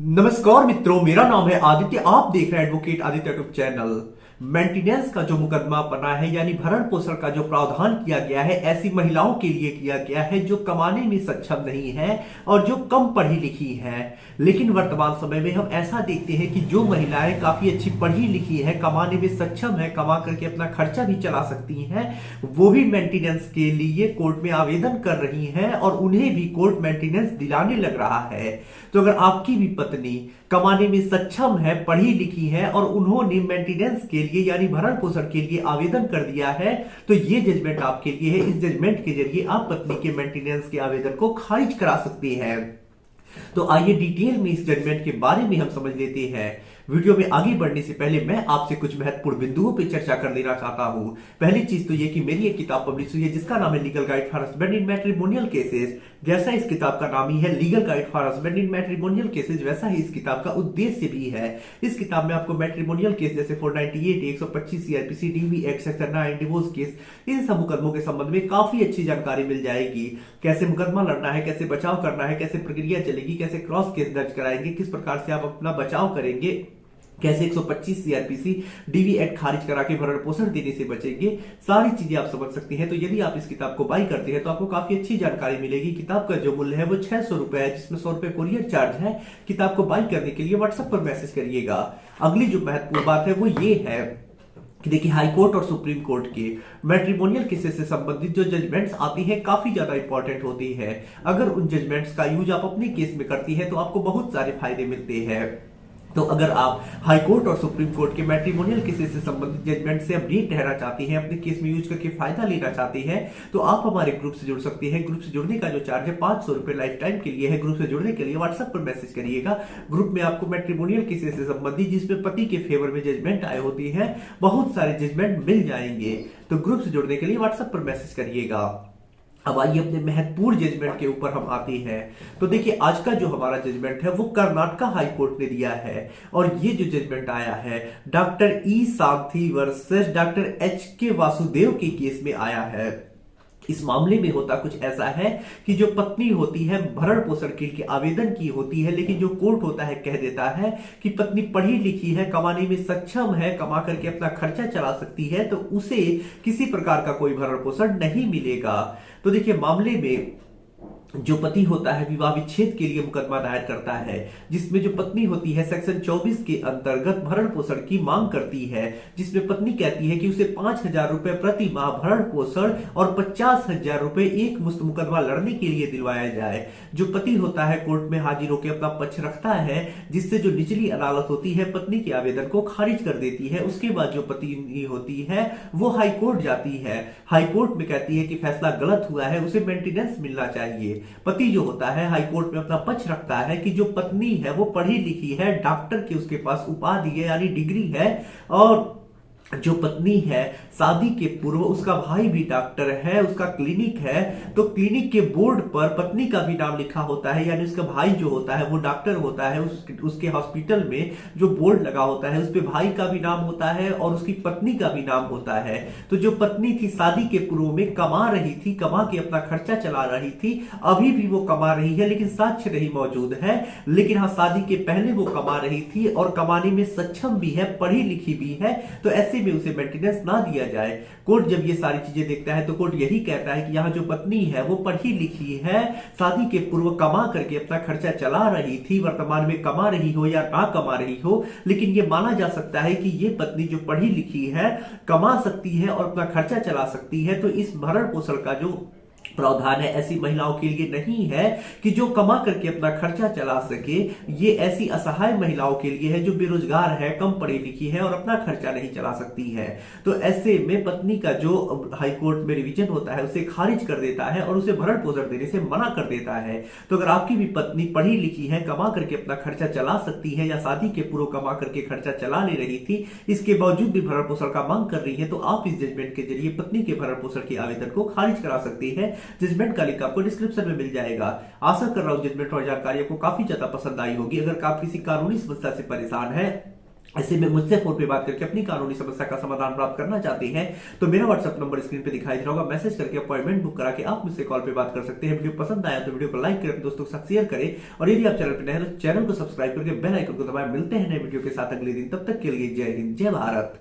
नमस्कार मित्रों, मेरा नाम है आदित्य। आप देख रहे हैं advocate Aditya YouTube channel. Maintenance का जो मुकदमा बना है यानी भरण पोषण का जो प्रावधान किया गया है ऐसी महिलाओं के लिए किया गया है जो कमाने में सक्षम नहीं है और जो कम पढ़ी लिखी है। लेकिन वर्तमान समय में हम ऐसा देखते हैं कि जो महिलाएं काफी अच्छी पढ़ी लिखी है, कमाने में सक्षम है, कमा करके अपना खर्चा भी चला सकती हैं, वो भी मेंटेनेंस के लिए कोर्ट में आवेदन कर रही हैं और उन्हें भी कोर्ट मेंटेनेंस दिलाने लग रहा है। तो अगर आपकी भी पत्नी कमाने में सक्षम है, पढ़ी लिखी है और उन्होंने मेंटेनेंस के लिए यानी भरण पोषण के लिए आवेदन कर दिया है तो ये जजमेंट आपके लिए है। इस जजमेंट के जरिए आप पत्नी के मेंटेनेंस के आवेदन को खारिज करा सकते हैं। तो आइए डिटेल में इस जजमेंट के बारे में हम समझ लेते हैं। वीडियो में आगे बढ़ने से पहले मैं आपसे कुछ महत्वपूर्ण बिंदुओं पर चर्चा कर लेना चाहता हूं। पहली चीज तो यह कि मेरी एक किताब पब्लिश हुई है जिसका नाम है legal guide for husband in matrimonial cases. जैसा इस किताब का नाम ही है legal guide for husband in matrimonial cases, वैसा ही इस किताब का उद्देश्य भी है। इस किताब में आपको मैट्रिमोनियल केस जैसे 498, 125 CrPC, DV act section 9, divorce case, इन सब मुकदमों के संबंध में काफी अच्छी जानकारी मिल जाएगी। कैसे मुकदमा लड़ना है, कैसे बचाव करना है, कैसे प्रक्रिया चलेगी, कैसे क्रॉस केस दर्ज कराएंगे, किस प्रकार से आप अपना बचाव करेंगे, कैसे 125 सीआरपीसी, डीवी एक्ट खारिज करा के भरण पोषण देने से बचेंगे, सारी चीजें आप समझ सकते हैं। तो यदि आप इस किताब को बाई करते हैं तो आपको काफी अच्छी जानकारी मिलेगी। किताब का जो मूल्य है वो 600 रुपए है, जिसमें 100 रुपए कोरियर चार्ज है। किताब को बाई करने के लिए व्हाट्सएप पर मैसेज करिएगा। अगली जो महत्वपूर्ण बात है वो ये है कि देखिए, हाई कोर्ट और सुप्रीम कोर्ट के मैट्रिमोनियल केसेस से संबंधित जो जजमेंट्स आती हैं काफी ज्यादा इंपॉर्टेंट होती है। अगर उन जजमेंट्स का यूज आप अपने केस में करती है तो आपको बहुत सारे फायदे मिलते हैं। तो अगर आप हाई कोर्ट और सुप्रीम कोर्ट के मैट्रिमोनियल केसेस से संबंधित जजमेंट से अपडेट रहना चाहती हैं, अपने केस में यूज करके फायदा लेना चाहती हैं, तो आप हमारे ग्रुप से जुड़ सकती हैं। ग्रुप से जुड़ने का जो चार्ज है 500 रुपए लाइफ टाइम के लिए है। ग्रुप से जुड़ने के लिए व्हाट्सएप पर मैसेज करिएगा। ग्रुप में आपको मैट्रिमोनियल केसेस से संबंधित जिसमें पति के फेवर में जजमेंट आए होती है, बहुत सारे जजमेंट मिल जाएंगे। तो ग्रुप से जुड़ने के लिए व्हाट्सएप पर मैसेज करिएगा। अब आइए अपने महत्वपूर्ण जजमेंट के ऊपर हम आते हैं। तो देखिए, आज का जो हमारा जजमेंट है वो कर्नाटका हाई कोर्ट ने दिया है और ये जो जजमेंट आया है डॉक्टर ई साथी वर्सेस डॉक्टर एच के वासुदेव के केस में आया है। इस मामले में होता कुछ ऐसा है कि जो पत्नी होती है भरण पोषण के लिए आवेदन की होती है, लेकिन जो कोर्ट होता है कह देता है कि पत्नी पढ़ी लिखी है, कमाने में सक्षम है, कमा करके अपना खर्चा चला सकती है, तो उसे किसी प्रकार का कोई भरण पोषण नहीं मिलेगा। तो देखिए, मामले में जो पति होता है विवाह विच्छेद के लिए मुकदमा दायर करता है, जिसमें जो पत्नी होती है सेक्शन 24 के अंतर्गत भरण पोषण की मांग करती है, जिसमें पत्नी कहती है कि उसे 5,000 रुपए प्रति माह भरण पोषण और 50,000 रुपए एक मुश्त मुकदमा लड़ने के लिए दिलवाया जाए। जो पति होता है कोर्ट में हाजिर होकर अपना पक्ष रखता है, जिससे जो निचली अदालत होती है पत्नी के आवेदन को खारिज कर देती है। उसके बाद जो पत्नी होती है वो हाई कोर्ट जाती है। हाई कोर्ट में कहती है कि फैसला गलत हुआ है, उसे मेंटेनेंस मिलना चाहिए। पति जो होता है हाई कोर्ट में अपना पक्ष रखता है कि जो पत्नी है वो पढ़ी लिखी है, डॉक्टर की उसके पास उपाधि है यानी डिग्री है, और जो पत्नी है शादी के पूर्व उसका भाई भी डॉक्टर है, उसका क्लिनिक है, तो क्लिनिक के बोर्ड पर पत्नी का भी नाम लिखा होता है, यानी उसका भाई जो होता है वो डॉक्टर होता है। उसके हॉस्पिटल में जो बोर्ड लगा होता है उस पे भाई का भी नाम होता है और उसकी पत्नी का भी नाम होता है। तो जो पत्नी थी शादी के पूर्व में कमा रही थी, कमा के अपना खर्चा चला रही थी, अभी भी वो कमा रही है लेकिन साक्ष्य नहीं मौजूद है। लेकिन हाँ, शादी के पहले वो कमा रही थी और कमाने में सक्षम भी है, पढ़ी लिखी भी है, तो ऐसे में उसे मेंटेनेंस ना दिया जाए। कोर्ट जब ये सारी चीजें देखता है तो कोर्ट यही कहता है कि यहाँ जो पत्नी है वो पढ़ी लिखी है, शादी के पूर्व कमा करके अपना खर्चा चला रही थी, वर्तमान में कमा रही हो या ना कमा रही हो, लेकिन ये माना जा सकता है कि ये पत्नी जो पढ़ी लिखी है, कमा सकती है और अपना खर्चा चला सकती है। तो इस भरण पोषण का जो प्रावधान है ऐसी महिलाओं के लिए नहीं है कि जो कमा करके अपना खर्चा चला सके। ये ऐसी असहाय महिलाओं के लिए है जो बेरोजगार है, कम पढ़ी लिखी है और अपना खर्चा नहीं चला सकती है। तो ऐसे में पत्नी का जो हाई कोर्ट में रिवीजन होता है उसे खारिज कर देता है और उसे भरण पोषण देने से मना कर देता है। तो अगर आपकी भी पत्नी पढ़ी लिखी है, कमा करके अपना खर्चा चला सकती है या शादी के पूर्व कमा करके खर्चा चला ले रही थी, इसके बावजूद भी भरण पोषण का मांग कर रही है, तो आप इस जजमेंट के जरिए पत्नी के भरण पोषण के आवेदन को खारिज करा सकती है। जजमेंट का लिंक आपको डिस्क्रिप्शन में मिल जाएगा। आशा कर रहा हूं जजमेंट और जानकारी आपको काफी ज्यादा पसंद आई होगी। अगर आप किसी कानूनी समस्या से परेशान है, ऐसे में मुझसे फोन पे बात करके अपनी कानूनी समस्या का समाधान प्राप्त करना चाहते हैं तो मेरा व्हाट्सएप नंबर स्क्रीन पे दिखाई दे रहा होगा, मैसेज करके अपॉइंटमेंट बुक करा के आप मुझसे कॉल पे बात कर सकते हैं। वीडियो पसंद आया तो वीडियो को लाइक करें, दोस्तों के साथ शेयर करें और यदि आप चैनल पर नए हैं तो चैनल को सब्सक्राइब करके बेल आइकन को दबाएं। मिलते हैं नए वीडियो के साथ अगले दिन, तब तक के लिए जय हिंद जय भारत।